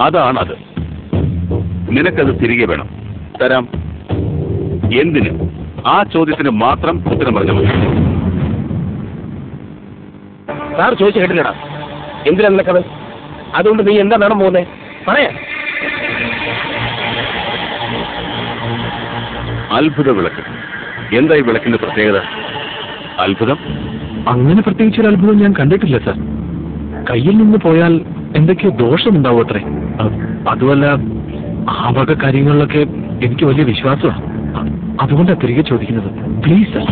അതാണത്. നിനക്കത് തിരികെ വേണം. തരാം. എന്തിന്? ആ ചോദ്യത്തിന് മാത്രം ഉത്തരം പറഞ്ഞാൽ മതി. സാർ ചോദിച്ചു കേട്ടില്ലടാ, എന്തിനാ നിനക്കത്? അതുകൊണ്ട് നീ എന്താ വേണം പോകുന്നേ? പറയാ. അത്ഭുത വിളക്ക്. എന്താ ഈ വിളക്കിന്റെ പ്രത്യേകത? അത്ഭുതം? അങ്ങനെ പ്രത്യേകിച്ചൊരു അത്ഭുതം ഞാൻ കണ്ടിട്ടില്ല സാർ. കയ്യിൽ നിന്ന് പോയാൽ എന്തൊക്കെയോ ദോഷമുണ്ടാവും അത്രേ. അതുമല്ല, ആ വക കാര്യങ്ങളിലൊക്കെ എനിക്ക് വലിയ വിശ്വാസമാണ്. അതുകൊണ്ടാണ് തിരികെ ചോദിക്കുന്നത്. Please sir.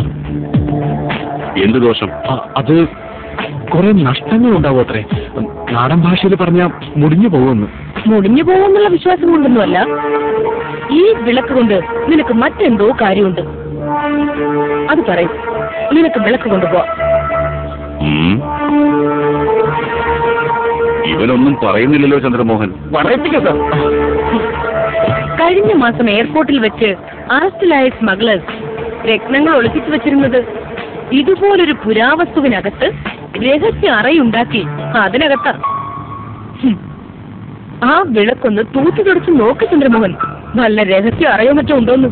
എന്ത് ദോഷം? അത് കുറെ നഷ്ടങ്ങൾ ഉണ്ടാവും അത്രേ. നാടൻ ഭാഷയിൽ പറഞ്ഞാൽ മുടിഞ്ഞു പോകുമെന്ന്. മുടിഞ്ഞു പോകുമെന്നുള്ള വിശ്വാസം കൊണ്ടൊന്നുമല്ല, ഈ വിളക്ക് കൊണ്ട് നിനക്ക് മറ്റെന്തോ കാര്യമുണ്ട്. അത് പറയും. നിനക്ക് വിളക്ക് കൊണ്ടുപോവാം. ഇവനൊന്നും പറയുന്നില്ലല്ലോ ചന്ദ്രമോഹൻ. കഴിഞ്ഞ മാസം എയർപോർട്ടിൽ വെച്ച് അറസ്റ്റിലായ സ്മഗ്ലേഴ്സ് രത്നങ്ങൾ ഒളിപ്പിച്ചു വെച്ചിരുന്നത് ഇതുപോലൊരു പുരാവസ്തുവിനകത്ത് രഹസ്യ അറയുണ്ടാക്കി അതിനകത്താ. ആ വിളക്കൊന്ന് തൂത്തു തുടച്ച് നോക്ക് ചന്ദ്രമോഹൻ, നല്ല രഹസ്യ അറയോ മറ്റോ ഉണ്ടോന്ന്.